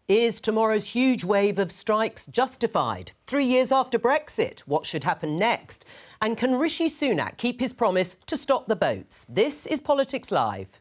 Is tomorrow's huge wave of strikes justified? 3 years after Brexit, what should happen next? And can Rishi Sunak keep his promise to stop the boats? This is Politics Live.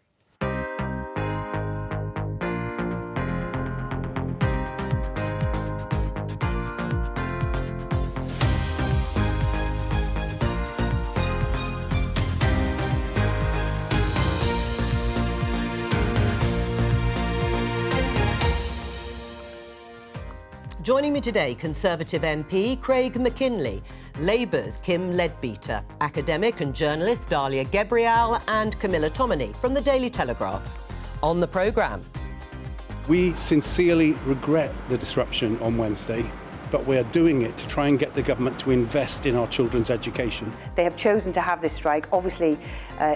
Joining me today, Conservative MP Craig McKinley, Labour's Kim Leadbeater, academic and journalist Dalia Gebrial and Camilla Tominey from the Daily Telegraph. On the programme. We sincerely regret the disruption on Wednesday, but we are doing it to try and get the government to invest in our children's education. They have chosen to have this strike, obviously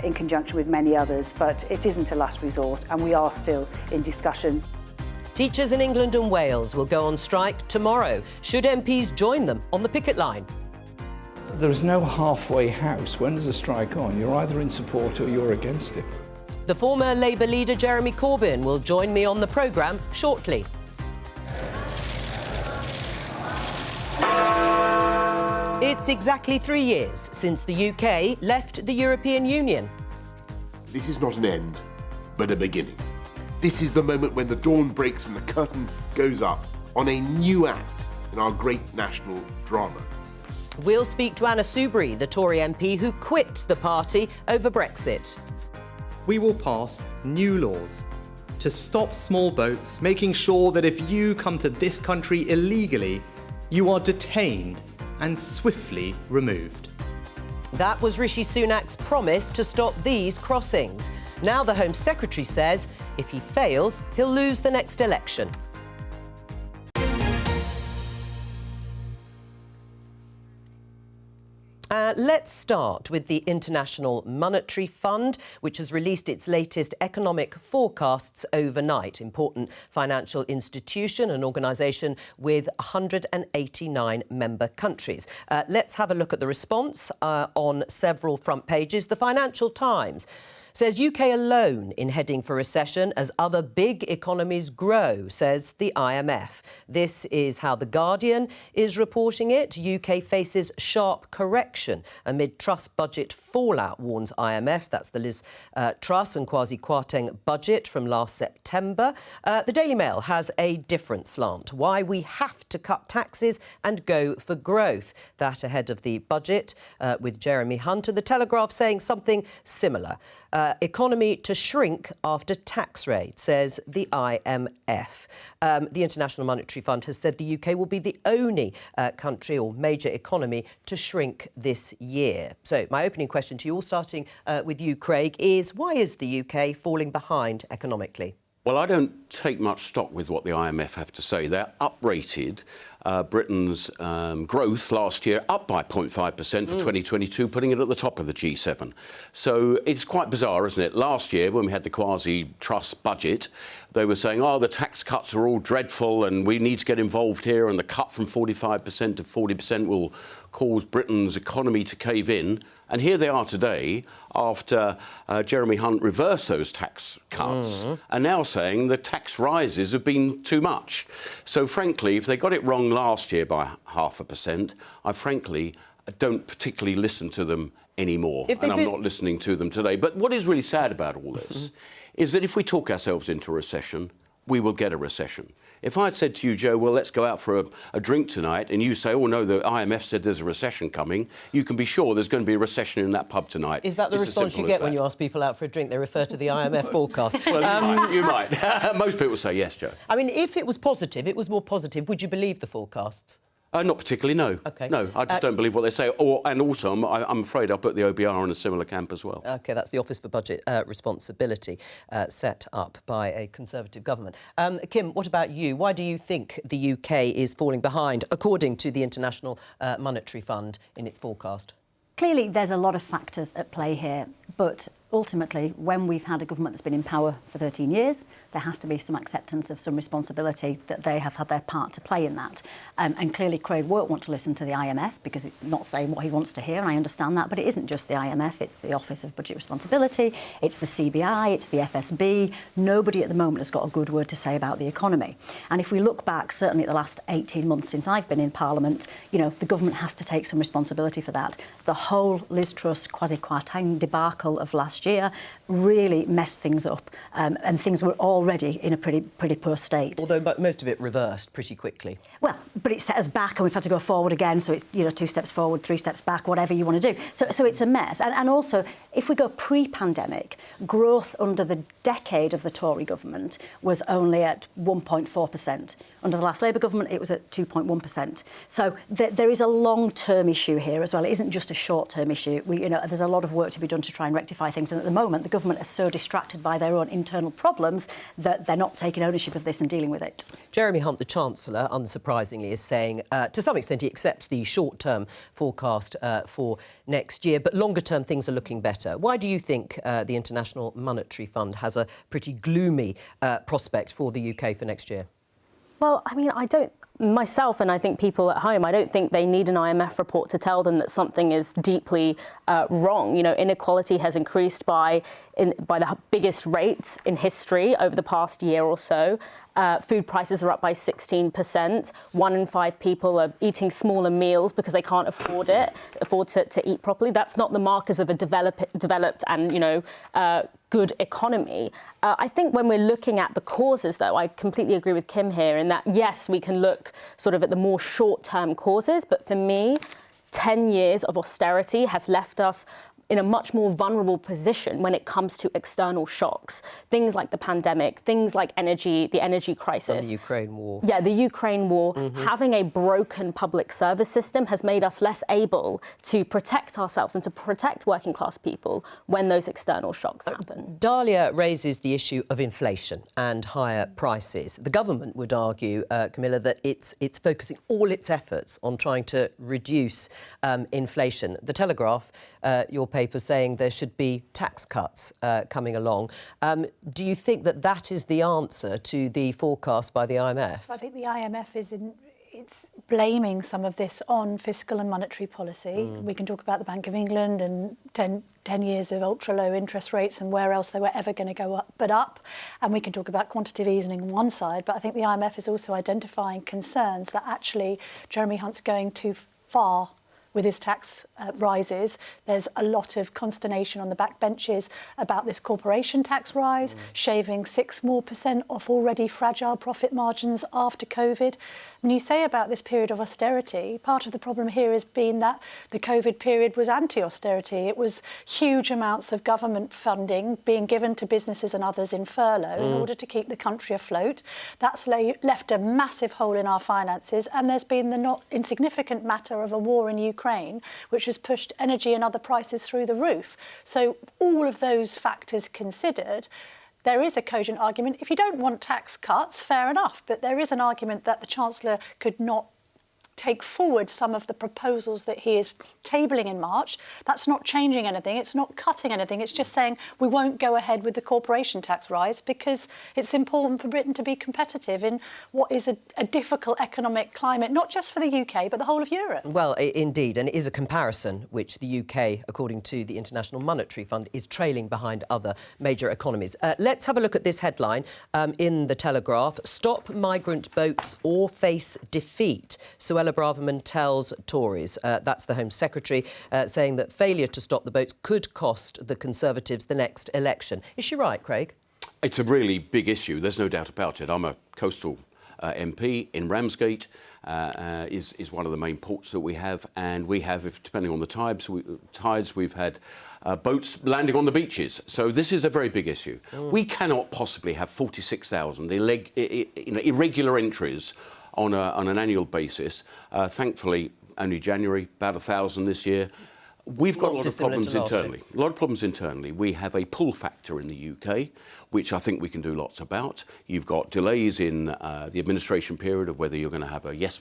in conjunction with many others, but it isn't a last resort and we are still in discussions. Teachers in England and Wales will go on strike tomorrow. Should MPs join them on the picket line? There is no halfway house. When there's a strike on, you're either in support or you're against it. The former Labour leader Jeremy Corbyn will join me on the programme shortly. It's exactly 3 years since the UK left the European Union. This is not an end, but a beginning. This is the moment when the dawn breaks and the curtain goes up on a new act in our great national drama. We'll speak to Anna Soubry, the Tory MP who quit the party over Brexit. We will pass new laws to stop small boats, making sure that if you come to this country illegally, you are detained and swiftly removed. That was Rishi Sunak's promise to stop these crossings. Now the Home Secretary says if he fails, he'll lose the next election. Let's start with the International Monetary Fund, which has released its latest economic forecasts overnight. Important financial institution, an organisation with 189 member countries. Let's have a look at the response on several front pages. The Financial Times says UK alone in heading for recession as other big economies grow, says the IMF. This is how The Guardian is reporting it. UK faces sharp correction amid Truss budget fallout, warns IMF. That's the Liz Truss and Kwasi Kwarteng budget from last September. The Daily Mail has a different slant. Why we have to cut taxes and go for growth. That ahead of the budget with Jeremy Hunt. And The Telegraph saying something similar. Economy to shrink after tax raid, says the IMF. The International Monetary Fund has said the UK will be the only country or major economy to shrink this year. So my opening question to you, all starting with you, Craig, is why is the UK falling behind economically? Well, I don't take much stock with what the IMF have to say. They're uprated Britain's growth last year up by 0.5% for 2022, putting it at the top of the G7. So it's quite bizarre, isn't it? Last year, when we had the quasi-Truss budget, they were saying, oh, the tax cuts are all dreadful and we need to get involved here, and the cut from 45% to 40% will cause Britain's economy to cave in. And here they are today, after Jeremy Hunt reversed those tax cuts, and now saying the tax rises have been too much. So, frankly, if they got it wrong last year by 0.5%, I frankly don't particularly listen to them anymore, and I'm not listening to them today. But what is really sad about all this is that if we talk ourselves into a recession, we will get a recession. If I had said to you, Joe, well, let's go out for a drink tonight, and you say, oh, no, the IMF said there's a recession coming, you can be sure there's going to be a recession in that pub tonight. Is that the response you get when you ask people out for a drink? They refer to the IMF forecast. Well, you might. Most people say yes, Joe. I mean, if it was positive, it was more positive, would you believe the forecasts? Not particularly, no. OK. No, I just don't believe what they say. And also, I'm afraid I'll put the OBR in a similar camp as well. OK, that's the Office for Budget Responsibility set up by a Conservative government. Kim, what about you? Why do you think the UK is falling behind, according to the International Monetary Fund, in its forecast? Clearly, there's a lot of factors at play here, but ultimately, when we've had a government that's been in power for 13 years, there has to be some acceptance of some responsibility that they have had their part to play in that. And clearly Craig won't want to listen to the IMF because it's not saying what he wants to hear, and I understand that, but it isn't just the IMF, it's the Office of Budget Responsibility, it's the CBI, it's the FSB. Nobody at the moment has got a good word to say about the economy. And if we look back, certainly at the last 18 months since I've been in Parliament, you know, the government has to take some responsibility for that. The whole Liz Truss quasi-Kwarteng debacle of last year really messed things up, and things were already in a pretty poor state. Although most of it reversed pretty quickly. Well, but it set us back and we've had to go forward again, so it's, you know, 2 steps forward, 3 steps back, whatever you want to do. So it's a mess. And also, if we go pre-pandemic, growth under the decade of the Tory government was only at 1.4%. Under the last Labour government, it was at 2.1%. So there is a long-term issue here as well. It isn't just a short-term issue. You know, there's a lot of work to be done to try and rectify things. And at the moment, the government are so distracted by their own internal problems that they're not taking ownership of this and dealing with it. Jeremy Hunt, the Chancellor, unsurprisingly, is saying, to some extent, he accepts the short-term forecast for next year, but longer-term things are looking better. Why do you think the International Monetary Fund has a pretty gloomy prospect for the UK for next year? Well, I mean, I don't, myself and I think people at home, I don't think they need an IMF report to tell them that something is deeply wrong. You know, inequality has increased by the biggest rates in history over the past year or so. Food prices are up by 16%. 1 in 5 people are eating smaller meals because they can't afford to eat properly. That's not the markers of a developed and, you know, good economy. I think when we're looking at the causes, though, I completely agree with Kim here in that, yes, we can look sort of at the more short-term causes, but for me, 10 years of austerity has left us in a much more vulnerable position when it comes to external shocks. Things like the pandemic, things like the energy crisis. And the Ukraine war. Yeah, the Ukraine war. Having a broken public service system has made us less able to protect ourselves and to protect working class people when those external shocks happen. Dahlia raises the issue of inflation and higher prices. The government would argue, Camilla, that it's focusing all its efforts on trying to reduce inflation. The Telegraph, your paper, saying there should be tax cuts coming along. Do you think that is the answer to the forecast by the IMF? I think the IMF it's blaming some of this on fiscal and monetary policy. We can talk about the Bank of England and 10 years of ultra-low interest rates and where else they were ever going to go up. And we can talk about quantitative easing on one side, but I think the IMF is also identifying concerns that actually Jeremy Hunt's going too far with his tax rises. There's a lot of consternation on the backbenches about this corporation tax rise, shaving 6% more off already fragile profit margins after COVID. And you say about this period of austerity, part of the problem here has been that the COVID period was anti-austerity. It was huge amounts of government funding being given to businesses and others in furlough in order to keep the country afloat. That's left a massive hole in our finances, and there's been the not insignificant matter of a war in Ukraine, which has pushed energy and other prices through the roof. So all of those factors considered, there is a cogent argument. If you don't want tax cuts, fair enough, but there is an argument that the Chancellor could not take forward some of the proposals that he is tabling in March. That's not changing anything. It's not cutting anything. It's just saying we won't go ahead with the corporation tax rise because it's important for Britain to be competitive in what is a difficult economic climate, not just for the UK, but the whole of Europe. Well, indeed, and it is a comparison which the UK, according to the International Monetary Fund, is trailing behind other major economies. Let's have a look at this headline in the Telegraph. Stop migrant boats or face defeat. Suella Braverman tells Tories, that's the Home Secretary, saying that failure to stop the boats could cost the Conservatives the next election. Is she right, Craig? It's a really big issue, there's no doubt about it. I'm a coastal MP in Ramsgate, is one of the main ports that we have, and we have, depending on the tides, we've had boats landing on the beaches. So this is a very big issue. We cannot possibly have 46,000 irregular entries on an annual basis. Thankfully, only January, about 1,000 this year. We've got a lot of dissimilar problems to last week. internally. A lot of problems internally. We have a pull factor in the UK, which I think we can do lots about. You've got delays in the administration period of whether you're going to have a yes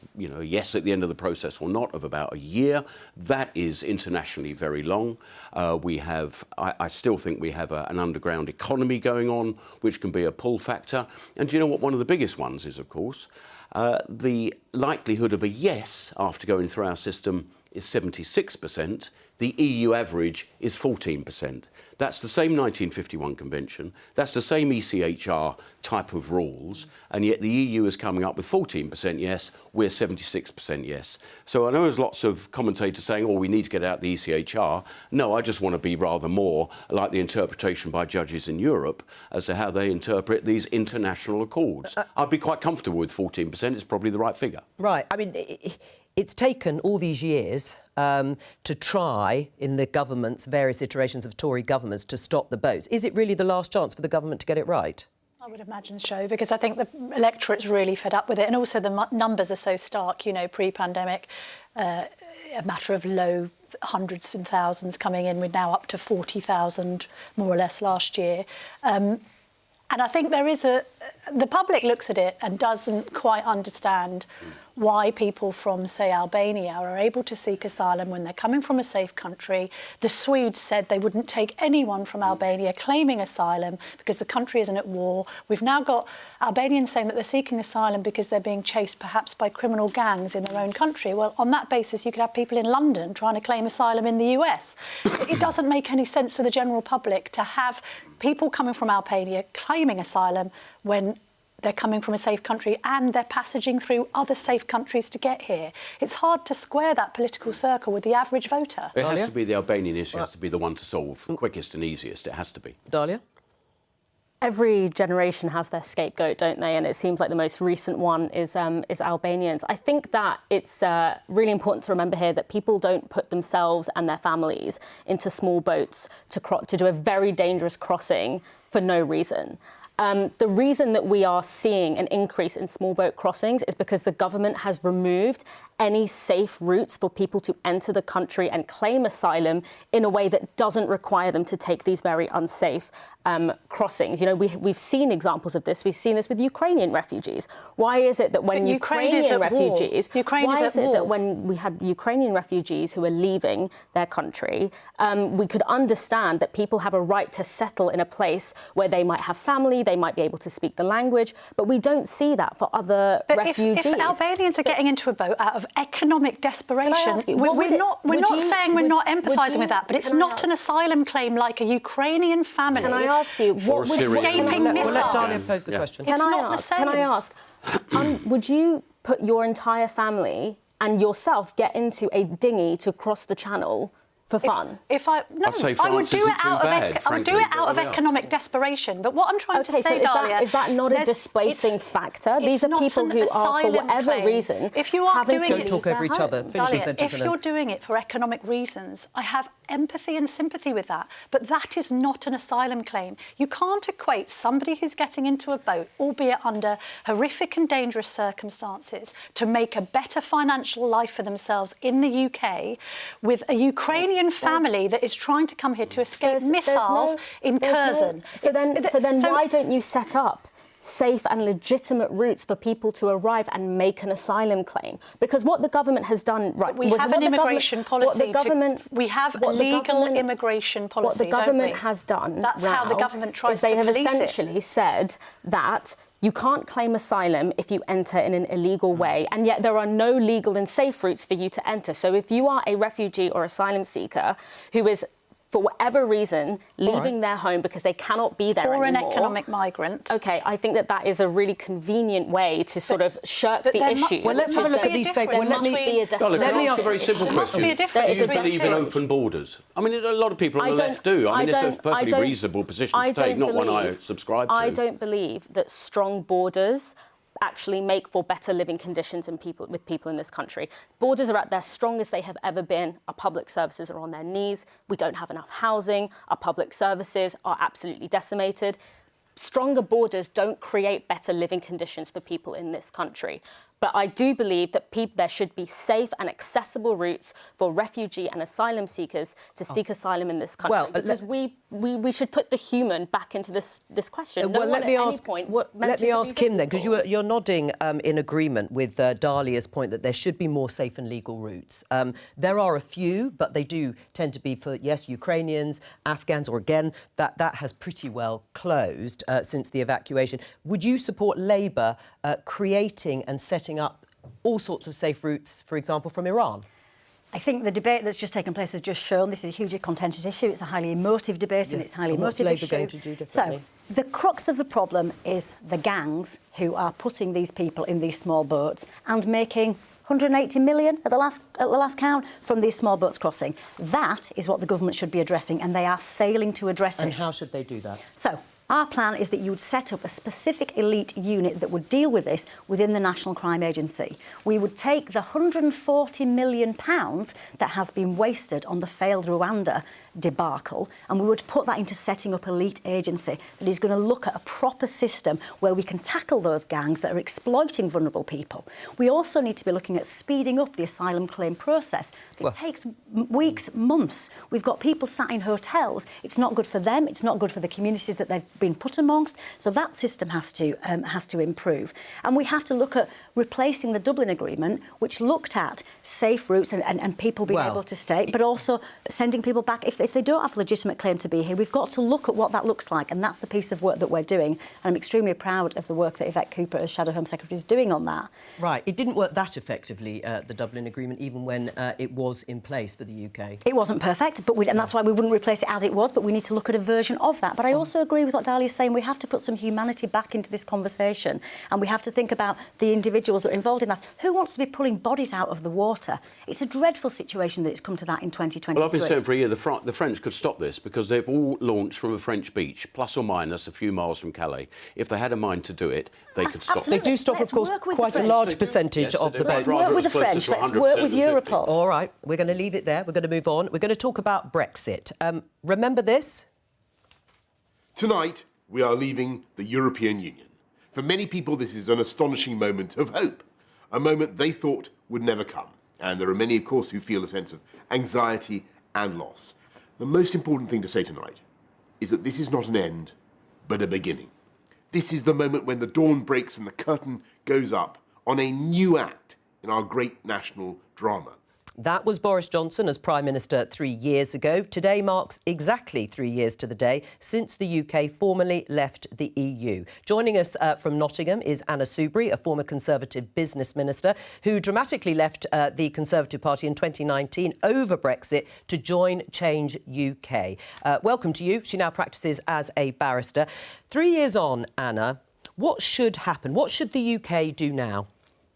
at the end of the process or not of about a year. That is internationally very long. I still think we have an underground economy going on, which can be a pull factor. And do you know what one of the biggest ones is, of course? The likelihood of a yes after going through our system is 76%. The EU average is 14%. That's the same 1951 convention. That's the same ECHR type of rules. And yet the EU is coming up with 14% yes. We're 76% yes. So I know there's lots of commentators saying, oh, we need to get out the ECHR. No, I just want to be rather more like the interpretation by judges in Europe as to how they interpret these international accords. I'd be quite comfortable with 14%. It's probably the right figure. Right. I mean, it's taken all these years to try, in the government's various iterations of Tory governments, to stop the boats. Is it really the last chance for the government to get it right? I would imagine so, because I think the electorate's really fed up with it. And also the numbers are so stark, you know, pre-pandemic, a matter of low hundreds and thousands coming in. We're now up to 40,000, more or less, last year. And I think the public looks at it and doesn't quite understand why people from, say, Albania are able to seek asylum when they're coming from a safe country. The Swedes said they wouldn't take anyone from Albania claiming asylum because the country isn't at war. We've now got Albanians saying that they're seeking asylum because they're being chased perhaps by criminal gangs in their own country. Well, on that basis, you could have people in London trying to claim asylum in the US. It doesn't make any sense to the general public to have people coming from Albania claiming asylum when they're coming from a safe country and they're passaging through other safe countries to get here. It's hard to square that political circle with the average voter. It has to be the Albanian issue, has to be the one to solve quickest and easiest. It has to be. Dahlia? Every generation has their scapegoat, don't they? And it seems like the most recent one is Albanians. I think that it's really important to remember here that people don't put themselves and their families into small boats to do a very dangerous crossing for no reason. The reason that we are seeing an increase in small boat crossings is because the government has removed any safe routes for people to enter the country and claim asylum in a way that doesn't require them to take these very unsafe crossings. You know, we've seen examples of this. We've seen this with Ukrainian refugees. Why is it that when Ukrainian refugees, why is it that when we had Ukrainian refugees who were leaving their country, we could understand that people have a right to settle in a place where they might have family, they might be able to speak the language, but we don't see that for other refugees. If Albanians are getting into a boat out of economic desperation, we're not saying we're not empathising with that, but it's not an asylum claim like a Ukrainian family. Can I ask you, what would escaping missiles? We'll let Dahlia pose the question. It's not the same. Can I ask, would you put your entire family and yourself get into a dinghy to cross the channel for fun? I would do it out of economic desperation. But what I'm trying to say, Dahlia, is that not a displacing factor? These are people who are, for whatever reason, if you are doing don't talk over each other. Dahlia, if you're doing it for economic reasons, I have empathy and sympathy with that. But that is not an asylum claim. You can't equate somebody who's getting into a boat, albeit under horrific and dangerous circumstances, to make a better financial life for themselves in the UK with a Ukrainian family that is trying to come here to escape missiles in Curzon. So then why don't you set up safe and legitimate routes for people to arrive and make an asylum claim? Because what the government has done, we have an immigration policy. We have a legal immigration policy. What the government has done, that's how the government tries to police it. They have essentially said that you can't claim asylum if you enter in an illegal way, and yet there are no legal and safe routes for you to enter. So if you are a refugee or asylum seeker who is, for whatever reason, leaving their home because they cannot be there anymore. Or an economic migrant. OK, I think that is a really convenient way to sort of shirk the issue. Well, let's have a look at these statements. Let me ask a very simple question. Do you believe in open borders? I mean, a lot of people on the left do. I mean, it's a perfectly reasonable position to take, not one I subscribe to. I don't believe that strong borders actually make for better living conditions with people in this country. Borders are at their strongest they have ever been. Our public services are on their knees. We don't have enough housing. Our public services are absolutely decimated. Stronger borders don't create better living conditions for people in this country. But I do believe that there should be safe and accessible routes for refugee and asylum seekers to seek asylum in this country. Well, because we should put the human back into this question. Let me ask Kim then, because you're nodding in agreement with Dahlia's point that there should be more safe and legal routes. There are a few, but they do tend to be for, yes, Ukrainians, Afghans, or again, that has pretty well closed since the evacuation. Would you support Labour creating and setting up all sorts of safe routes, for example, from Iran? I think the debate that's just taken place has just shown this is a hugely contentious issue. It's a highly emotive debate and it's highly emotive issue. What's Labour going to do differently? So, the crux of the problem is the gangs who are putting these people in these small boats and making 180 million at the last count from these small boats crossing. That is what the government should be addressing, and they are failing to address it. And how should they do that? So, our plan is that you would set up a specific elite unit that would deal with this within the National Crime Agency. We would take the £140 million that has been wasted on the failed Rwanda debacle, and we would put that into setting up an elite agency that is going to look at a proper system where we can tackle those gangs that are exploiting vulnerable people. We also need to be looking at speeding up the asylum claim process. It takes weeks, months. We've got people sat in hotels. It's not good for them. It's not good for the communities that they've been put amongst. So that system has to improve. And we have to look at replacing the Dublin Agreement, which looked at safe routes and people being able to stay, but also sending people back if they don't have a legitimate claim to be here. We've got to look at what that looks like, and that's the piece of work that we're doing. And I'm extremely proud of the work that Yvette Cooper, as Shadow Home Secretary, is doing on that. Right. It didn't work that effectively, the Dublin Agreement, even when it was in place for the UK. It wasn't perfect, and that's why we wouldn't replace it as it was, but we need to look at a version of that. But I also agree with what Dahlia's saying. We have to put some humanity back into this conversation, and we have to think about the individuals that are involved in that. Who wants to be pulling bodies out of the water? It's a dreadful situation that it's come to that in 2023. Well, I've been saying for a year the French could stop this because they've all launched from a French beach, plus or minus a few miles from Calais. If they had a mind to do it, they could stop. They do stop, of course, quite a large percentage of the boats. Let's work with the French. Let's work with Europol. All right, we're going to leave it there. We're going to move on. We're going to talk about Brexit. Remember this? Tonight, we are leaving the European Union. For many people, this is an astonishing moment of hope, a moment they thought would never come. And there are many, of course, who feel a sense of anxiety and loss. The most important thing to say tonight is that this is not an end, but a beginning. This is the moment when the dawn breaks and the curtain goes up on a new act in our great national drama. That was Boris Johnson as Prime Minister 3 years ago. Today marks exactly 3 years to the day since the UK formally left the EU. Joining us from Nottingham is Anna Soubry, a former Conservative business minister who dramatically left the Conservative Party in 2019 over Brexit to join Change UK. Welcome to you. She now practices as a barrister. 3 years on, Anna, what should happen? What should the UK do now?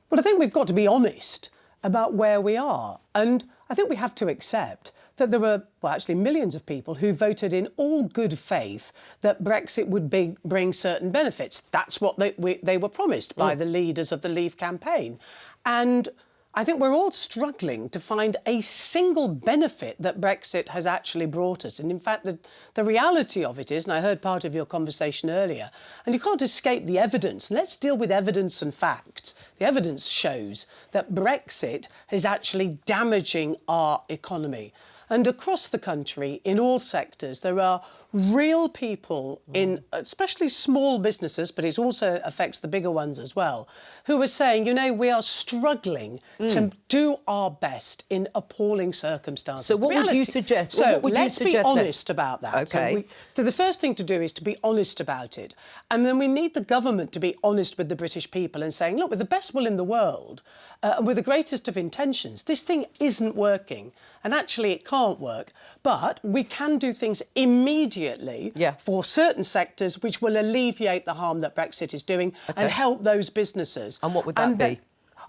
Well, I think we've got to be honest about where we are. And I think we have to accept that there were, well, actually millions of people who voted in all good faith that Brexit would bring certain benefits. That's what they were promised by the leaders of the Leave campaign. And I think we're all struggling to find a single benefit that Brexit has actually brought us. And in fact, the reality of it is, and I heard part of your conversation earlier, and you can't escape the evidence. And let's deal with evidence and facts. The evidence shows that Brexit is actually damaging our economy. And across the country, in all sectors, there are real people in, especially small businesses, but it also affects the bigger ones as well, who are saying, you know, we are struggling to do our best in appalling circumstances. So what would you suggest? So what would let's you suggest be honest about that. OK. So the first thing to do is to be honest about it. And then we need the government to be honest with the British people and saying, look, with the best will in the world, and with the greatest of intentions, this thing isn't working. And actually it can't work. But we can do things immediately for certain sectors which will alleviate the harm that Brexit is doing and help those businesses. And what would that be?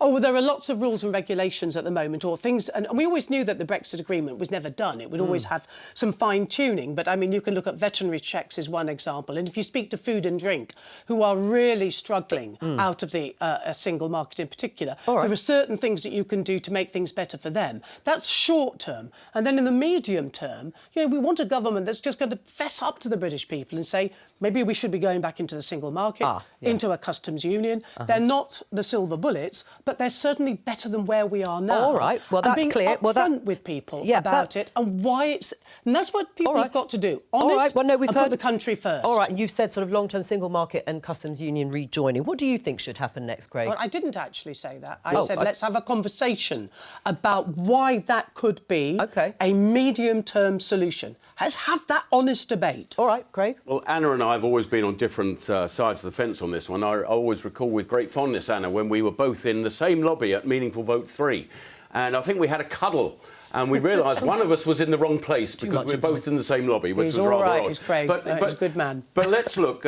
Oh, well, there are lots of rules and regulations at the moment, or things, and we always knew that the Brexit agreement was never done. It would always have some fine-tuning, but, I mean, you can look at veterinary checks as one example, and if you speak to food and drink, who are really struggling out of the single market in particular, there are certain things that you can do to make things better for them. That's short-term. And then in the medium term, you know, we want a government that's just going to fess up to the British people and say, maybe we should be going back into the single market, into a customs union. They're not the silver bullets, but but they're certainly better than where we are now. All right, well, that's clear. Well, upfront with people about it and why it's... And that's what people have got to do. Honest, all right. Well, no, we've and heard put the country first. All right, and you've said sort of long-term single market and customs union rejoining. What do you think should happen next, Craig? Well, I didn't actually say that. I said let's have a conversation about why that could be a medium-term solution. Let's have that honest debate. All right, Craig. Well, Anna and I have always been on different sides of the fence on this one. I always recall with great fondness, Anna, when we were both in the same lobby at Meaningful Vote 3. And I think we had a cuddle. And we realised one of us was in the wrong place because we were both in the same lobby, which was rather odd. He's Craig. He's a good man. But let's look.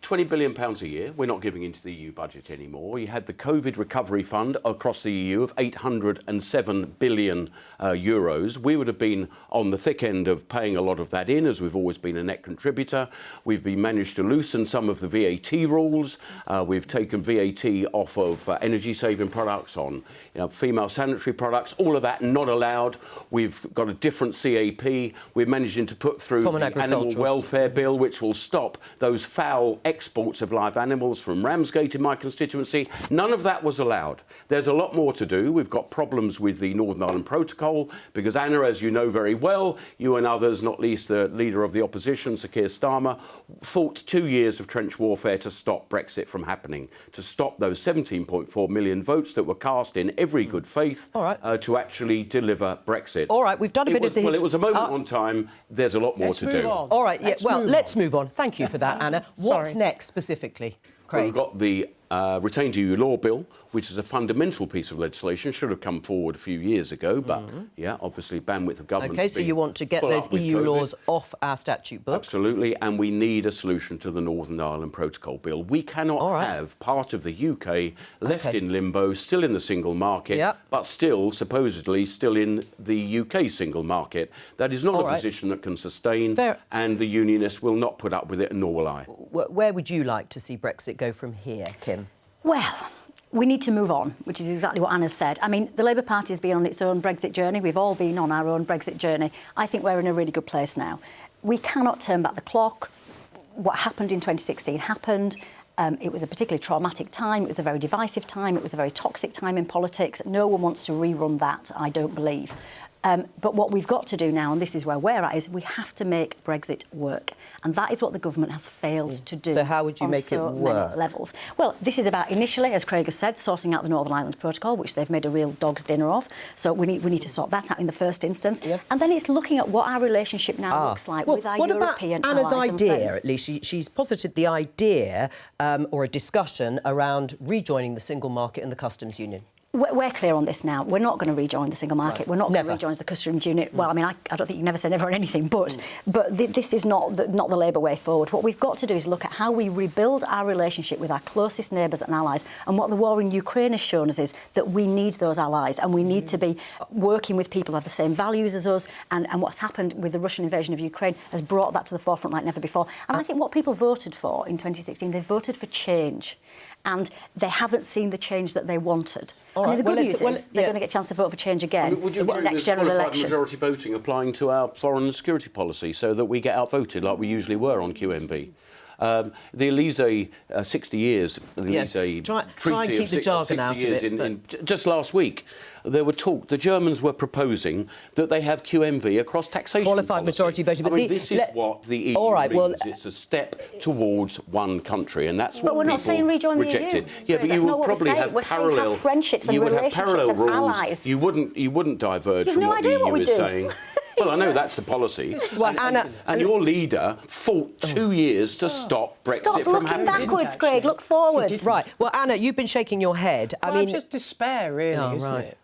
£20 billion a year. We're not giving into the EU budget anymore. You had the COVID recovery fund across the EU of 807 billion euros. We would have been on the thick end of paying a lot of that in, as we've always been a net contributor. We've managed to loosen some of the VAT rules. We've taken VAT off of energy-saving products, on female sanitary products. All of that not allowed. We've got a different CAP. We're managing to put through the Animal Welfare Bill, which will stop those foul exports of live animals from Ramsgate in my constituency. None of that was allowed. There's a lot more to do. We've got problems with the Northern Ireland Protocol because, Anna, as you know very well, you and others, not least the leader of the opposition, Sir Keir Starmer, fought 2 years of trench warfare to stop Brexit from happening, to stop those 17.4 million votes that were cast in every good faith to actually deliver Brexit. All right, we've done a bit of this. Well, it was a moment on time. There's a lot more to do. All right, let's move on. Thank you for that, Anna. What's next specifically, Craig? Well, we've got the Retained EU Law Bill, which is a fundamental piece of legislation, should have come forward a few years ago, but, obviously bandwidth of government... OK, so you want to get those EU laws off our statute book? Absolutely, and we need a solution to the Northern Ireland Protocol Bill. We cannot have part of the UK left in limbo, still in the single market, but still, supposedly, still in the UK single market. That is not a position that can sustain, and the Unionists will not put up with it, nor will I. Where would you like to see Brexit go from here, Kim? Well, we need to move on, which is exactly what Anna said. I mean, the Labour Party has been on its own Brexit journey. We've all been on our own Brexit journey. I think we're in a really good place now. We cannot turn back the clock. What happened in 2016 happened. It was a particularly traumatic time. It was a very divisive time. It was a very toxic time in politics. No one wants to rerun that, I don't believe. But what we've got to do now, and this is where we're at, is we have to make Brexit work. And that is what the government has failed to do. So how would you make it work? Many levels. Well, this is about initially, as Craig has said, sorting out the Northern Ireland Protocol, which they've made a real dog's dinner of. So we need to sort that out in the first instance. And then it's looking at what our relationship now looks like with our European allies. What about Anna's idea, at least? She's posited the idea or a discussion around rejoining the single market and the customs union. We're clear on this now. We're not going to rejoin the single market. We're not going to rejoin the customs union. Well, I mean, I don't think you never say never on anything, but this is not the Labour way forward. What we've got to do is look at how we rebuild our relationship with our closest neighbours and allies. And what the war in Ukraine has shown us is that we need those allies and we need to be working with people who have the same values as us. And what's happened with the Russian invasion of Ukraine has brought that to the forefront like never before. And I think what people voted for in 2016, they voted for change. And they haven't seen the change that they wanted. I mean, the good news is they're going to get a chance to vote for change again in the next general election. Majority voting applying to our foreign and security policy so that we get outvoted like we usually were on QMV. The Elysée, 60 years, the Elysée Treaty of 60 years, just last week, there were talk, the Germans were proposing that they have QMV across taxation Qualified majority voting. I mean, this is what the EU means. It's a step towards one country, and that's what we're not saying rejoin rejected. The EU. Yeah, but you would probably have parallel friendships and relationships and allies. You wouldn't diverge from what the EU is saying. Well, I know that's the policy. Well, Anna, and your leader fought 2 years to stop Brexit from happening. Stop looking backwards, Craig. Look forwards. Right. Well, Anna, you've been shaking your head. I mean, just despair, really, isn't it?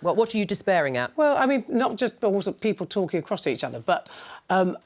Well, what are you despairing at? Well, I mean, not just also people talking across each other, but you're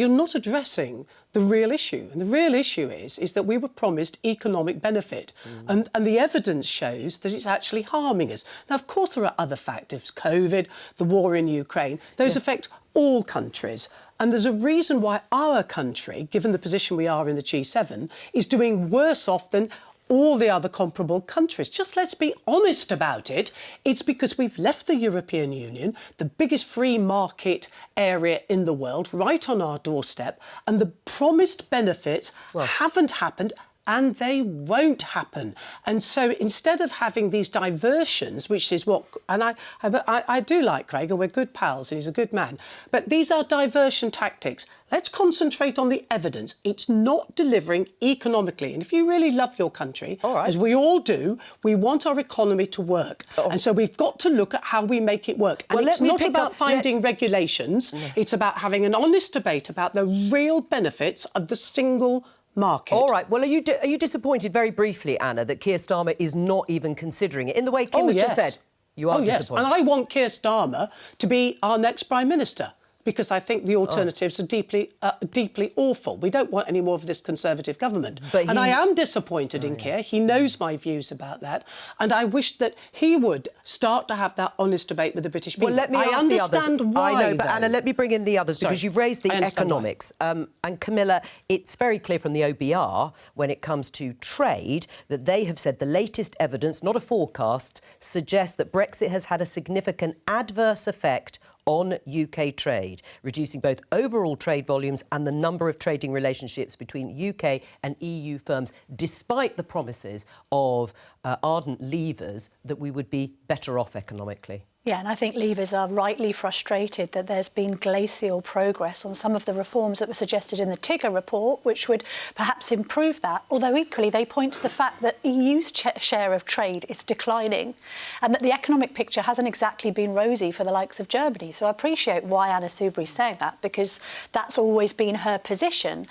not addressing the real issue. And the real issue is that we were promised economic benefit. And the evidence shows that it's actually harming us. Now, of course, there are other factors, COVID, the war in Ukraine. Those affect all countries. And there's a reason why our country, given the position we are in the G7, is doing worse off than all the other comparable countries. Just let's be honest about it. It's because we've left the European Union, the biggest free market area in the world, right on our doorstep, and the promised benefits haven't happened and they won't happen. And so instead of having these diversions, which is what... And I do like Craig, and we're good pals, and he's a good man, but these are diversion tactics. Let's concentrate on the evidence. It's not delivering economically. And if you really love your country, as we all do, we want our economy to work. And so we've got to look at how we make it work. And it's not about finding regulations. It's about having an honest debate about the real benefits of the single market. All right. Well, are you disappointed, very briefly, Anna, that Keir Starmer is not even considering it? In the way Kim has just said, you are disappointed. And I want Keir Starmer to be our next Prime Minister, because I think the alternatives are deeply awful. We don't want any more of this Conservative government. And I am disappointed in Keir. He knows my views about that. And I wish that he would start to have that honest debate with the British people. Well, let me ask the others. Why, I know, but Anna, let me bring in the others, because you've raised the economics. And Camilla, it's very clear from the OBR, when it comes to trade, that they have said the latest evidence, not a forecast, suggests that Brexit has had a significant adverse effect on UK trade, reducing both overall trade volumes and the number of trading relationships between UK and EU firms, despite the promises of ardent leavers that we would be better off economically. Yeah, and I think leavers are rightly frustrated that there's been glacial progress on some of the reforms that were suggested in the Tigger report, which would perhaps improve that, although equally they point to the fact that EU's share of trade is declining and that the economic picture hasn't exactly been rosy for the likes of Germany. So I appreciate why Anna Soubry's saying that, because that's always been her position.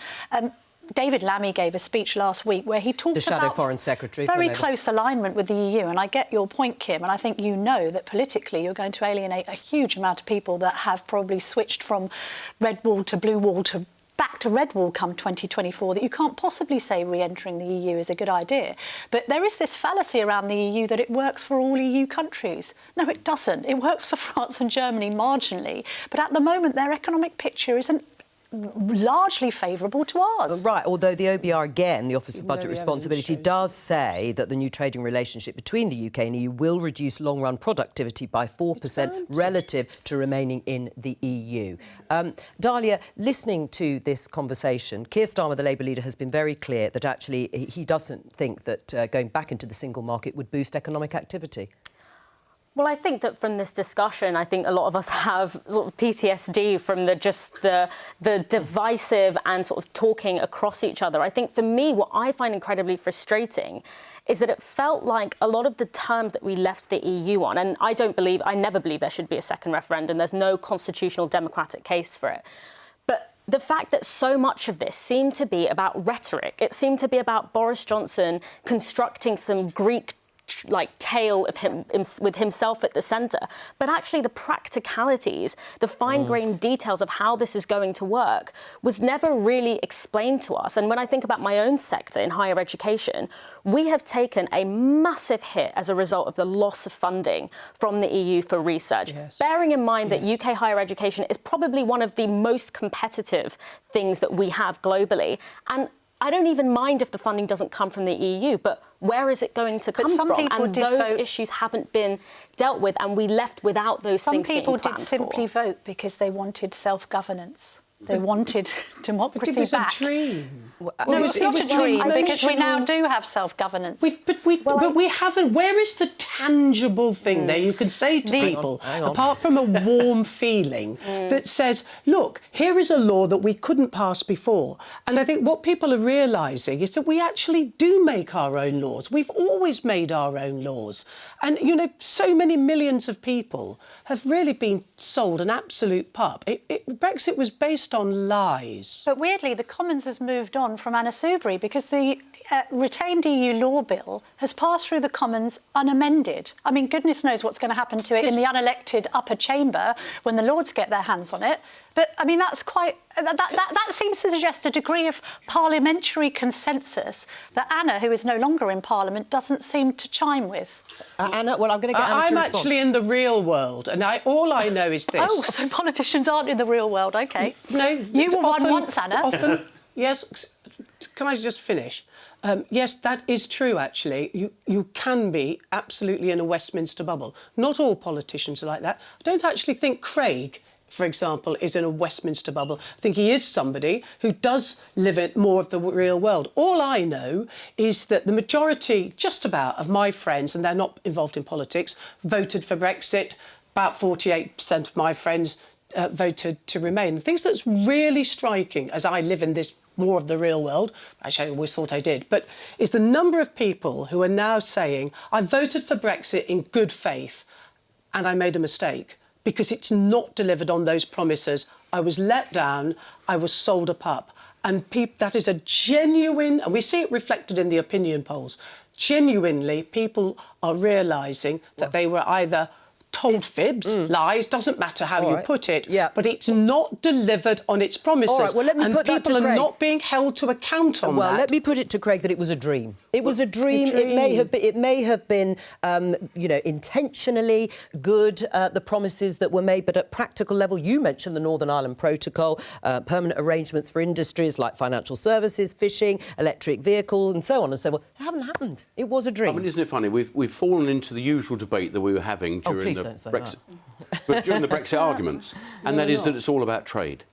David Lammy gave a speech last week where he talked about the Shadow Foreign Secretary, very close alignment with the EU, and I get your point, Kim, and I think you know that politically you're going to alienate a huge amount of people that have probably switched from red wall to blue wall to back to red wall come 2024, that you can't possibly say re-entering the EU is a good idea. But there is this fallacy around the EU that it works for all EU countries. No, it doesn't. It works for France and Germany marginally, but at the moment their economic picture isn't largely favourable to ours. Right, although the OBR, again, the Office of Budget Responsibility, does say that the new trading relationship between the UK and EU will reduce long-run productivity by 4% relative to remaining in the EU. Dahlia, listening to this conversation, Keir Starmer, the Labour leader, has been very clear that actually he doesn't think that going back into the single market would boost economic activity. Well, I think that from this discussion, I think a lot of us have sort of PTSD from the divisive and sort of talking across each other. I think for me, what I find incredibly frustrating is that it felt like a lot of the terms that we left the EU on, and I never believe there should be a second referendum. There's no constitutional democratic case for it. But the fact that so much of this seemed to be about rhetoric, it seemed to be about Boris Johnson constructing some Greek tale of him with himself at the centre, but actually the practicalities, the fine-grained details of how this is going to work was never really explained to us. And when I think about my own sector in higher education, we have taken a massive hit as a result of the loss of funding from the EU for research. Bearing in mind that UK higher education is probably one of the most competitive things that we have globally. And I don't even mind if the funding doesn't come from the EU, but where is it going to come from? And those issues haven't been dealt with, and we left without those things being planned for. Some people did simply vote because they wanted self-governance. They wanted democracy back. It was a dream. No, it's not a dream, because we now do have self-governance. But we haven't. Where is the tangible thing there you can say to people, apart from a warm feeling that says, look, here is a law that we couldn't pass before? And I think what people are realising is that we actually do make our own laws. We've always made our own laws. And, you know, so many millions of people have really been sold an absolute pup. Brexit was based on lies. But weirdly, the Commons has moved on from Anna Soubry because the retained EU law bill has passed through the Commons unamended. I mean, goodness knows what's going to happen to it in the unelected upper chamber when the Lords get their hands on it. But, I mean, that's quite... That seems to suggest a degree of parliamentary consensus that Anna, who is no longer in Parliament, doesn't seem to chime with. Anna, well, I'm going to get Anna to respond. I'm actually in the real world, and all I know is this. Oh, so politicians aren't in the real world, OK. No. You were one once, Anna. Often, yes. Can I just finish? Yes, that is true, actually. You can be absolutely in a Westminster bubble. Not all politicians are like that. I don't actually think Craig for example, is in a Westminster bubble. I think he is somebody who does live in more of the real world. All I know is that the majority, just about, of my friends, and they're not involved in politics, voted for Brexit. About 48% of my friends voted to remain. The things that's really striking, as I live in this more of the real world, actually I always thought I did, but is the number of people who are now saying, I voted for Brexit in good faith and I made a mistake because it's not delivered on those promises. I was let down, I was sold a pup. And that is a genuine, and we see it reflected in the opinion polls, genuinely people are realising that they were either told fibs, lies, doesn't matter how you put it, but it's not delivered on its promises. All right, well, let me put that to people Craig. are not being held to account on that. Well, let me put it to Craig that it was a dream. It was a dream. It may have been, you know, intentionally good, the promises that were made, but at practical level, you mentioned the Northern Ireland Protocol, permanent arrangements for industries like financial services, fishing, electric vehicles, and so on and so forth. It haven't happened. It was a dream. I mean, isn't it funny? We've fallen into the usual debate that we were having during the Brexit, but during the Brexit arguments, and that is that it's all about trade.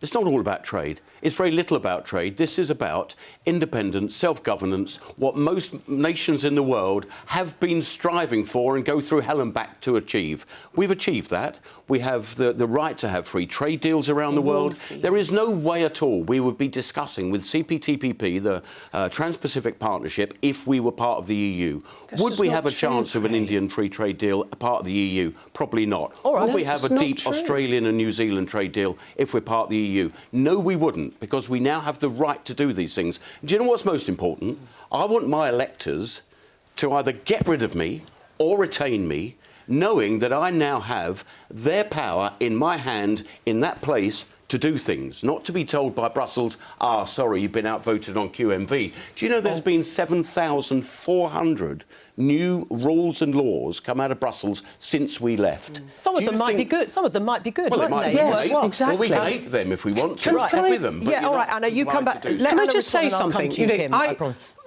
It's not all about trade. It's very little about trade. This is about independence, self-governance, what most nations in the world have been striving for and go through hell and back to achieve. We've achieved that. We have the right to have free trade deals around the world. There is no way at all we would be discussing with CPTPP, the Trans-Pacific Partnership, if we were part of the EU. Would we have a chance of an Indian free trade deal, a part of the EU? Probably not. Would we have a deep Australian and New Zealand trade deal if we're part of the EU? No, we wouldn't, because we now have the right to do these things. Do you know what's most important? I want my electors to either get rid of me or retain me, knowing that I now have their power in my hand in that place to do things, not to be told by Brussels, sorry, you've been outvoted on QMV. Do you know there's been 7,400 new rules and laws come out of Brussels since we left? Some of them might be good. Some of them might be good. Well, they might be great. Exactly. Well, we can hate them if we want to. Copy them. Yeah, all right, Anna, you come back. Can I just say something?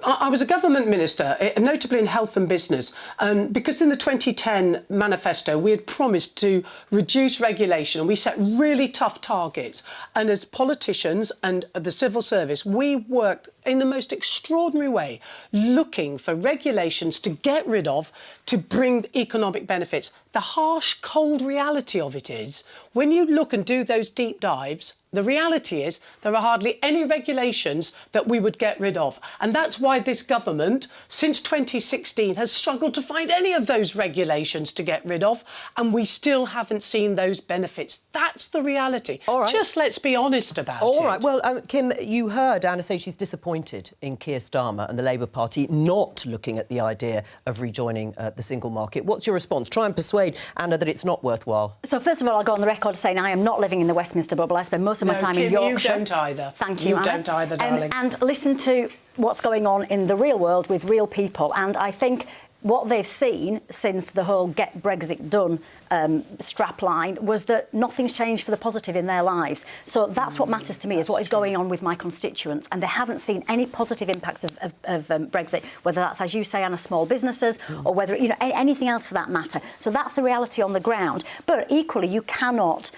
I was a government minister, notably in health and business, and because in the 2010 manifesto we had promised to reduce regulation and we set really tough targets, and as politicians and the civil service we worked in the most extraordinary way looking for regulations to get rid of to bring economic benefits. The harsh, cold reality of it is, when you look and do those deep dives, the reality is there are hardly any regulations that we would get rid of. And that's why this government, since 2016, has struggled to find any of those regulations to get rid of, and we still haven't seen those benefits. That's the reality. All right. Just let's be honest about it. All right. Well, Kim, you heard Anna say she's disappointed in Keir Starmer and the Labour Party not looking at the idea of rejoining the single market. What's your response? Try and persuade Anna that it's not worthwhile. So, first of all, I'll go on the record saying I am not living in the Westminster bubble. I spend most of my time in Yorkshire. You don't either. Thank you, Anna. You don't either, darling. And listen to what's going on in the real world with real people. And I think what they've seen since the whole Get Brexit Done strapline was that nothing's changed for the positive in their lives. So that's what matters to me, is what is going on with my constituents. And they haven't seen any positive impacts of Brexit, whether that's, as you say, Anna, small businesses or whether, you know, anything else for that matter. So that's the reality on the ground. But equally, you cannot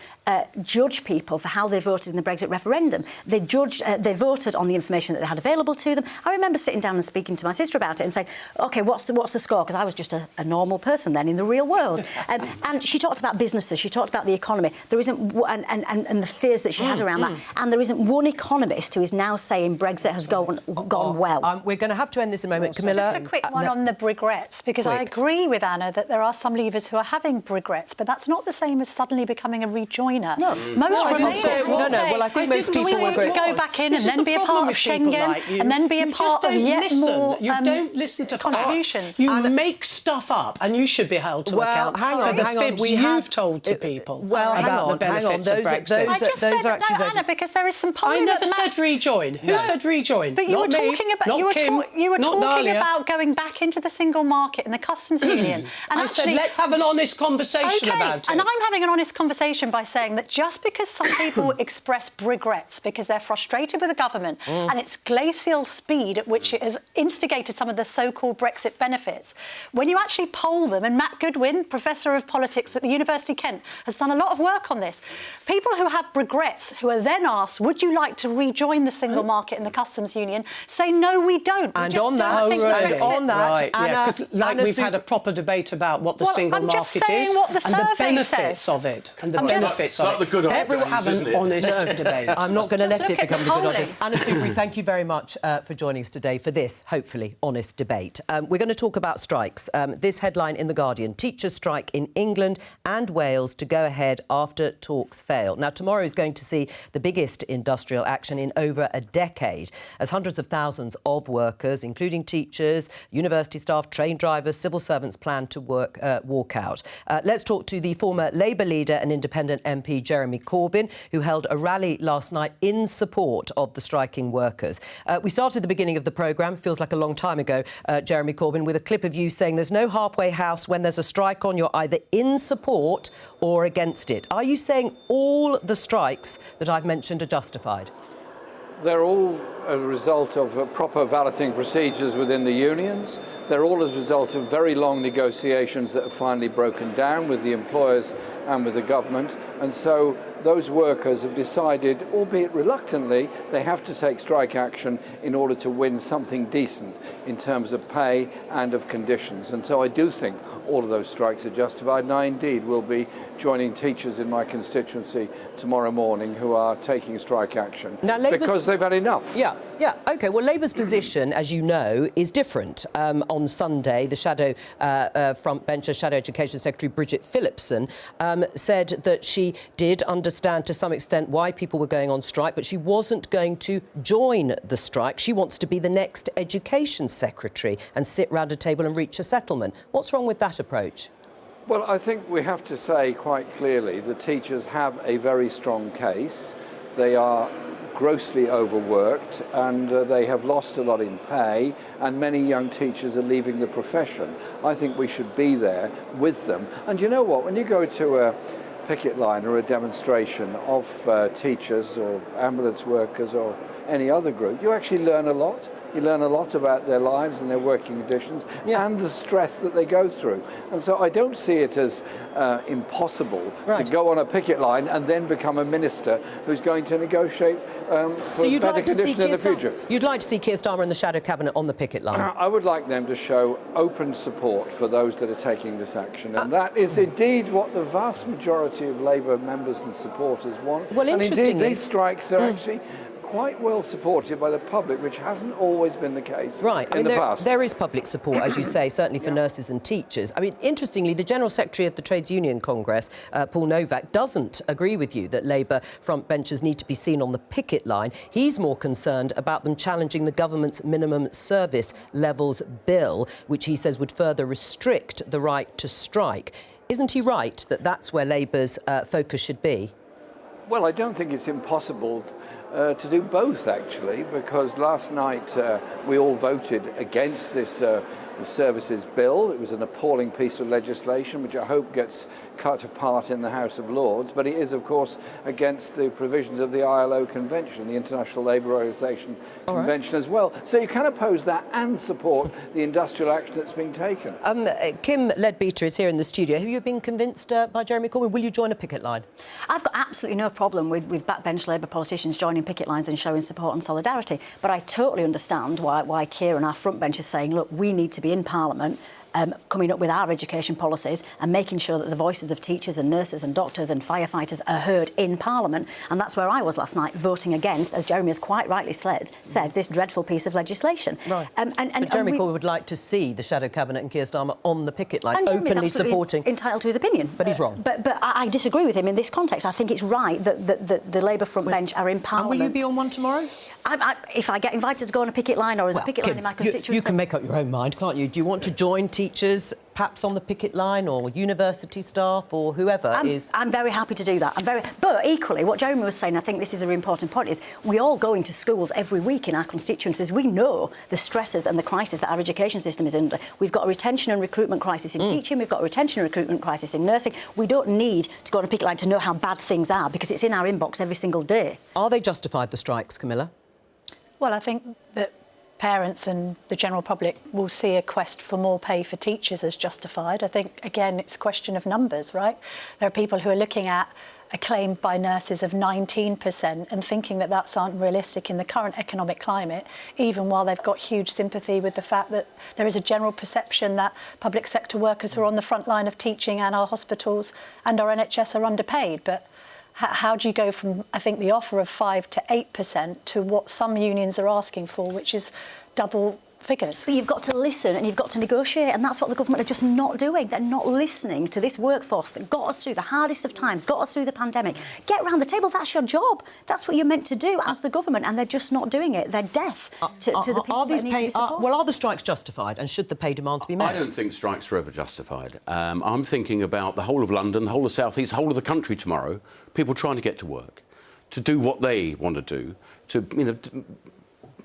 judge people for how they voted in the Brexit referendum. They voted on the information that they had available to them. I remember sitting down and speaking to my sister about it and saying, OK, what's the score? Because I was just a normal person then in the real world. And she talked about businesses, she talked about the economy. There isn't, and the fears that she had around that. And there isn't one economist who is now saying Brexit has gone well. We're going to have to end this in a moment. Camilla? Just a quick one on the brigrets, because I agree with Anna that there are some leavers who are having brigrets, but that's not the same as suddenly becoming a rejoiner. No. Most Remainers will say, well, I think most people we need to go back in and then be a part of Schengen and then be a part of yet more You don't listen to contributions. You make stuff up, and you should be held to account for the fibs you've told to people about the benefits of Brexit. I just said no, Anna, because there is some I never said rejoin. Who said rejoin? But you were talking about you were talking about going back into the single market and the customs union. And I said let's have an honest conversation about it. And I'm having an honest conversation by saying that just because some people express regrets because they're frustrated with the government and its glacial speed at which it has instigated some of the so-called Brexit benefits, economists. When you actually poll them, and Matt Goodwin, Professor of Politics at the University of Kent, has done a lot of work on this, people who have regrets, who are then asked, would you like to rejoin the single market and the customs union, say, no, we don't. And on that, we've had a proper debate about what the single market is what the and the benefits of it. And the benefits of it. Everyone have an honest debate. I'm not going to let it become the good honest. Anna Soubry, thank you very much for joining us today for this, hopefully, honest debate. We're going to talk about strikes. This headline in The Guardian: teachers strike in England and Wales to go ahead after talks fail. Now, tomorrow is going to see the biggest industrial action in over a decade, as hundreds of thousands of workers, including teachers, university staff, train drivers, civil servants, plan to walk out. Let's talk to the former Labour leader and independent MP Jeremy Corbyn, who held a rally last night in support of the striking workers. We started the beginning of the programme, feels like a long time ago, Jeremy Corbyn, with a clip of you saying there's no halfway house. When there's a strike on, you're either in support or against it. Are you saying all the strikes that I've mentioned are justified? They're all a result of proper balloting procedures within the unions. They're all as a result of very long negotiations that have finally broken down with the employers and with the government. And so those workers have decided, albeit reluctantly, they have to take strike action in order to win something decent in terms of pay and of conditions. And so I do think all of those strikes are justified, and I indeed will be joining teachers in my constituency tomorrow morning who are taking strike action because they've had enough. Yeah, OK. Well, Labour's position, as you know, is different. On Sunday, the Shadow Frontbencher Shadow Education Secretary Bridget Phillipson said that she did understand to some extent why people were going on strike, but she wasn't going to join the strike. She wants to be the next Education Secretary and sit round a table and reach a settlement. What's wrong with that approach? Well, I think we have to say quite clearly the teachers have a very strong case. They are grossly overworked and they have lost a lot in pay, and many young teachers are leaving the profession. I think we should be there with them. And you know what, when you go to a picket line or a demonstration of teachers or ambulance workers or any other group, you actually learn a lot. You learn a lot about their lives and their working conditions and the stress that they go through. And so I don't see it as impossible to go on a picket line and then become a minister who's going to negotiate for better conditions in the future. You'd like to see Keir Starmer and the Shadow Cabinet on the picket line? I would like them to show open support for those that are taking this action. And that is indeed what the vast majority of Labour members and supporters want. Well, interestingly, and indeed, these strikes are actually quite well supported by the public, which hasn't always been the case in the past. There is public support, as you say, certainly for nurses and teachers. I mean, interestingly, the General Secretary of the Trades Union Congress, Paul Novak, doesn't agree with you that Labour frontbenchers need to be seen on the picket line. He's more concerned about them challenging the government's minimum service levels bill, which he says would further restrict the right to strike. Isn't he right that that's where Labour's focus should be? Well, I don't think it's impossible to do both, actually, because last night we all voted against this services bill. It was an appalling piece of legislation which I hope gets cut apart in the House of Lords, but it is, of course, against the provisions of the ILO Convention, the International Labour Organization Convention as well. So you can oppose that and support the industrial action that's being taken. Kim Leadbeater is here in the studio. Have you been convinced by Jeremy Corbyn? Will you join a picket line? I've got absolutely no problem with backbench Labour politicians joining picket lines and showing support and solidarity, but I totally understand why Keir and our frontbench is saying, look, we need to be in Parliament coming up with our education policies and making sure that the voices of teachers and nurses and doctors and firefighters are heard in Parliament. And that's where I was last night, voting against, as Jeremy has quite rightly said, this dreadful piece of legislation. Right. But Jeremy Corbyn would like to see the Shadow Cabinet and Keir Starmer on the picket line, and openly supporting. Entitled to his opinion. But he's wrong. But I disagree with him in this context. I think it's right that the Labour frontbench are in Parliament. And will you be on one tomorrow? If I get invited to go on a picket line or as a picket line in my constituency... You can make up your own mind, can't you? Do you want to join teachers, perhaps on the picket line, or university staff, or whoever is... I'm very happy to do that. But equally, what Jeremy was saying, I think this is a really important point, is we all go into schools every week in our constituencies. We know the stresses and the crisis that our education system is under. We've got a retention and recruitment crisis in teaching. We've got a retention and recruitment crisis in nursing. We don't need to go on a picket line to know how bad things are, because it's in our inbox every single day. Are they justified, the strikes, Camilla? Well, I think that parents and the general public will see a quest for more pay for teachers as justified. I think, again, it's a question of numbers, right? There are people who are looking at a claim by nurses of 19% and thinking that that's unrealistic in the current economic climate, even while they've got huge sympathy with the fact that there is a general perception that public sector workers who are on the front line of teaching and our hospitals and our NHS are underpaid. But how do you go from, I think, the offer of 5 to 8% to what some unions are asking for, which is double figures? But you've got to listen and you've got to negotiate, and that's what the government are just not doing. They're not listening to this workforce that got us through the hardest of times, got us through the pandemic. Get round the table, that's your job. That's what you're meant to do as the government, and they're just not doing it. They're deaf to the people that need to be supported. Well, are the strikes justified, and should the pay demands be met? I don't think strikes are ever justified. I'm thinking about the whole of London, the whole of South East, the whole of the country tomorrow, people trying to get to work, to do what they want to do, to, you know,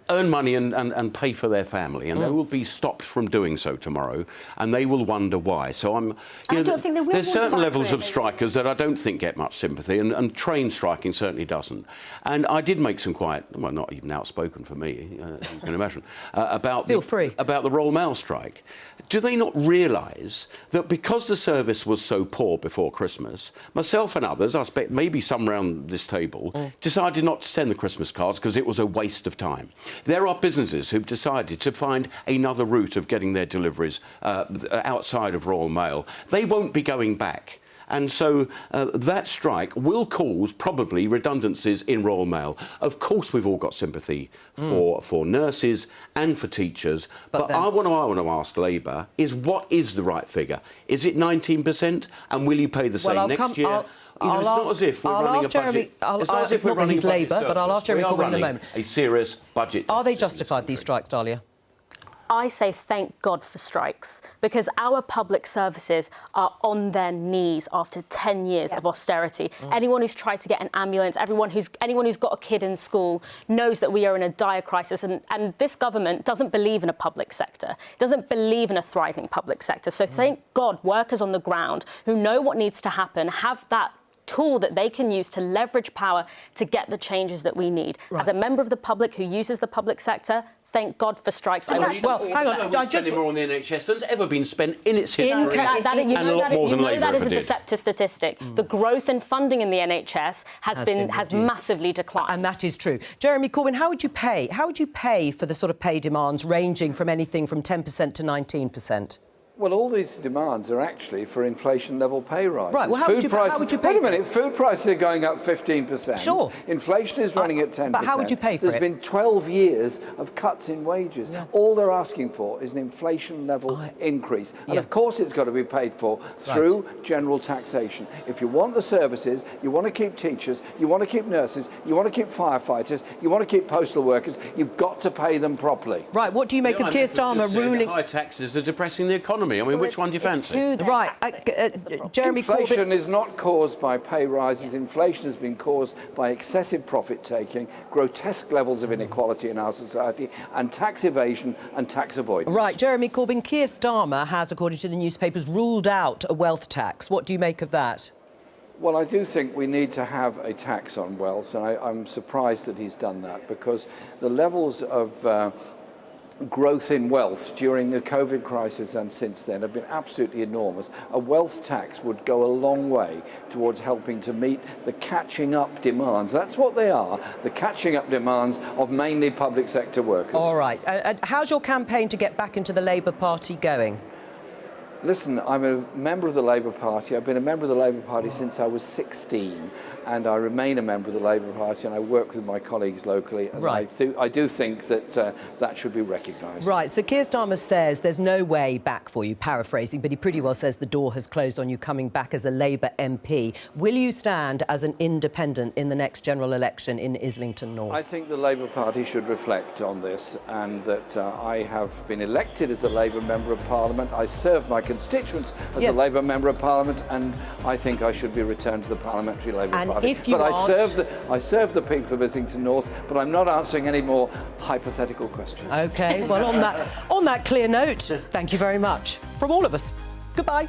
earn money and pay for their family, and they will be stopped from doing so tomorrow, and they will wonder why. So there's certain levels of strikers that I don't think get much sympathy, and train striking certainly doesn't. And I did make some not even outspoken for me, you can imagine, about the Royal Mail strike. Do they not realise that because the service was so poor before Christmas, myself and others, I expect maybe some around this table, decided not to send the Christmas cards because it was a waste of time. There are businesses who've decided to find another route of getting their deliveries outside of Royal Mail. They won't be going back. And so that strike will cause probably redundancies in Royal Mail. Of course, we've all got sympathy for nurses and for teachers. But I want to ask Labour what is the right figure? Is it 19%? And will you pay the same next year? It's not as if we're running a budget. It's not as if we're running Labour, but I'll ask Jeremy Corbyn in a moment. A serious budget. Are they justified, these strikes, Dahlia? I say thank God for strikes, because our public services are on their knees after 10 years of austerity. Anyone who's tried to get an ambulance, anyone who's got a kid in school knows that we are in a dire crisis, and this government doesn't believe in a public sector, doesn't believe in a thriving public sector. So thank God workers on the ground who know what needs to happen have that tool that they can use to leverage power to get the changes that we need. Right. As a member of the public who uses the public sector, thank God for strikes. Hang on. Spending more on the NHS than's ever been spent in its history. That is a deceptive statistic. The growth in funding in the NHS has massively declined. And that is true. Jeremy Corbyn, how would you pay? How would you pay for the sort of pay demands ranging from anything from 10% to 19%? Well, all these demands are actually for inflation-level pay rises. Right, well, how would you pay Wait a minute, food prices are going up 15%. Sure. Inflation is running at 10%. But how would you pay for There's been 12 years of cuts in wages. Yeah. All they're asking for is an inflation-level increase. And of course it's got to be paid for through general taxation. If you want the services, you want to keep teachers, you want to keep nurses, you want to keep firefighters, you want to keep postal workers, you've got to pay them properly. Right, what do you make of Keir Starmer ruling... High taxes are depressing the economy. I mean, which one do you fancy? Right, Jeremy Corbyn... Inflation is not caused by pay rises. Inflation has been caused by excessive profit-taking, grotesque levels of inequality in our society, and tax evasion and tax avoidance. Right, Jeremy Corbyn, Keir Starmer has, according to the newspapers, ruled out a wealth tax. What do you make of that? Well, I do think we need to have a tax on wealth, and I'm surprised that he's done that, because the levels of growth in wealth during the COVID crisis and since then have been absolutely enormous. A wealth tax would go a long way towards helping to meet the catching up demands. That's what they are, the catching up demands of mainly public sector workers. All right. How's your campaign to get back into the Labour Party going? Listen, I'm a member of the Labour Party. I've been a member of the Labour Party since I was 16, and I remain a member of the Labour Party, and I work with my colleagues locally. And right. I do think that that should be recognised. Right, so Keir Starmer says there's no way back for you, paraphrasing, but he pretty well says the door has closed on you coming back as a Labour MP. Will you stand as an independent in the next general election in Islington North? I think the Labour Party should reflect on this, and that I have been elected as a Labour Member of Parliament. I serve my constituents as a Labour Member of Parliament, and I think I should be returned to the Parliamentary Labour Party. I serve the people of Islington North, but I'm not answering any more hypothetical questions. OK, well, on that clear note, thank you very much. From all of us, goodbye.